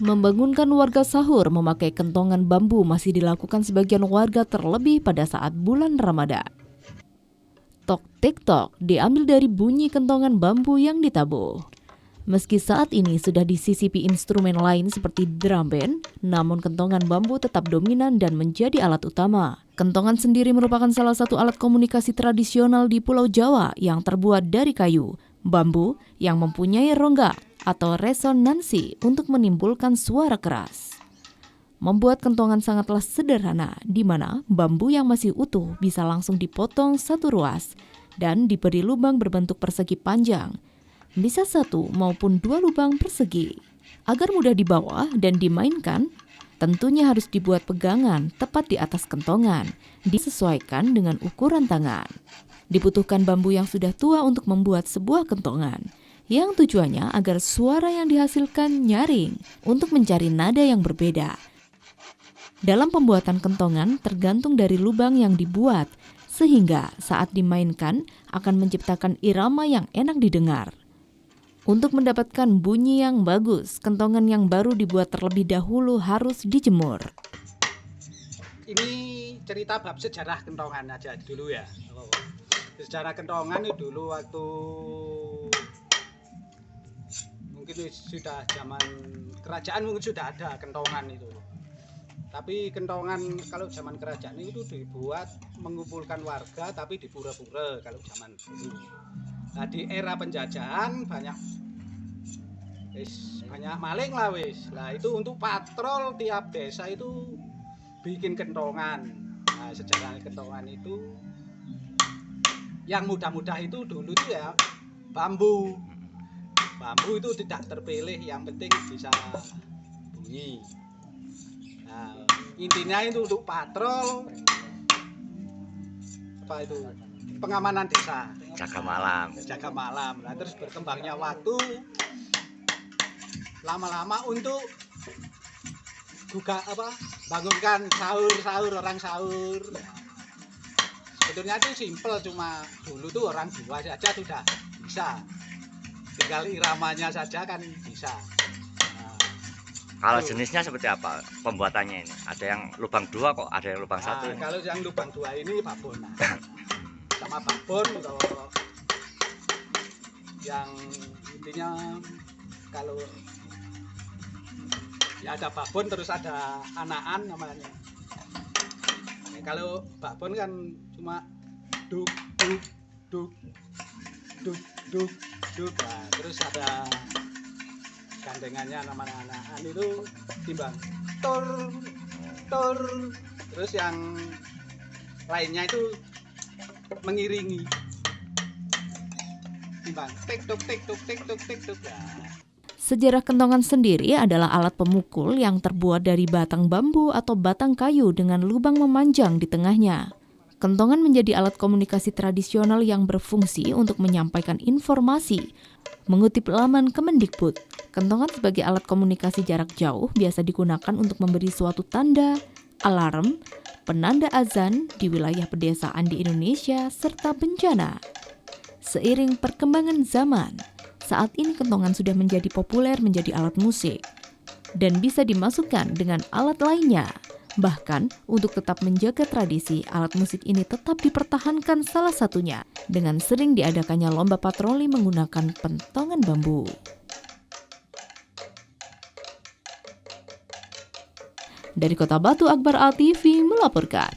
Membangunkan warga sahur memakai kentongan bambu masih dilakukan sebagian warga terlebih pada saat bulan Ramadan. Tok tik-tok diambil dari bunyi kentongan bambu yang ditabuh. Meski saat ini sudah disisipi instrumen lain seperti drum band, namun kentongan bambu tetap dominan dan menjadi alat utama. Kentongan sendiri merupakan salah satu alat komunikasi tradisional di Pulau Jawa yang terbuat dari kayu, bambu yang mempunyai rongga atau resonansi untuk menimbulkan suara keras. Membuat kentongan sangatlah sederhana, di mana bambu yang masih utuh bisa langsung dipotong satu ruas dan diberi lubang berbentuk persegi panjang, bisa 1 maupun 2 lubang persegi. Agar mudah dibawa dan dimainkan, tentunya harus dibuat pegangan tepat di atas kentongan, disesuaikan dengan ukuran tangan. Dibutuhkan bambu yang sudah tua untuk membuat sebuah kentongan, yang tujuannya agar suara yang dihasilkan nyaring untuk mencari nada yang berbeda. Dalam pembuatan kentongan tergantung dari lubang yang dibuat, sehingga saat dimainkan akan menciptakan irama yang enak didengar. Untuk mendapatkan bunyi yang bagus, kentongan yang baru dibuat terlebih dahulu harus dijemur. Ini cerita bab sejarah kentongan aja dulu ya. Sejarah kentongan itu dulu waktu mungkin sudah zaman kerajaan mungkin sudah ada kentongan itu. Tapi kentongan kalau zaman kerajaan itu dibuat mengumpulkan warga tapi di pura-pura kalau zaman dulu. Nah di era penjajahan banyak maling lah wis. Nah itu untuk patrol tiap desa itu bikin kentongan. Nah sejarah kentongan itu yang mudah-mudah itu dulu itu ya bambu. Bambu itu tidak terpilih, yang penting bisa bunyi. Nah, intinya itu untuk patrol apa itu pengamanan desa, jaga malam. Nah, terus berkembangnya waktu lama-lama untuk juga bangunkan sahur orang sahur. Sebetulnya itu simpel, cuma dulu tuh orang 2 saja sudah bisa, tinggal iramanya saja kan bisa. Kalau jenisnya seperti apa pembuatannya ini? Ada yang lubang 2 kok, ada yang lubang 1 ini? Kalau yang lubang 2 ini babon. Sama babon kalau yang intinya kalau ya ada babon terus ada anaan namanya. Kalau babon kan cuma duk duk duk duk duk duk. Nah, terus ada gandengannya namanya anaan itu timbang tor tor, terus yang lainnya itu mengiringi timbang tek tok tek tok tek tok tek tok. Sejarah kentongan sendiri adalah alat pemukul yang terbuat dari batang bambu atau batang kayu dengan lubang memanjang di tengahnya. Kentongan menjadi alat komunikasi tradisional yang berfungsi untuk menyampaikan informasi. Mengutip laman Kemendikbud, kentongan sebagai alat komunikasi jarak jauh biasa digunakan untuk memberi suatu tanda, alarm, penanda azan di wilayah pedesaan di Indonesia, serta bencana. Seiring perkembangan zaman, saat ini kentongan sudah menjadi populer menjadi alat musik dan bisa dimasukkan dengan alat lainnya. Bahkan untuk tetap menjaga tradisi, alat musik ini tetap dipertahankan, salah satunya dengan sering diadakannya lomba patroli menggunakan pentongan bambu. Dari Kota Batu, Akbar Al TV melaporkan.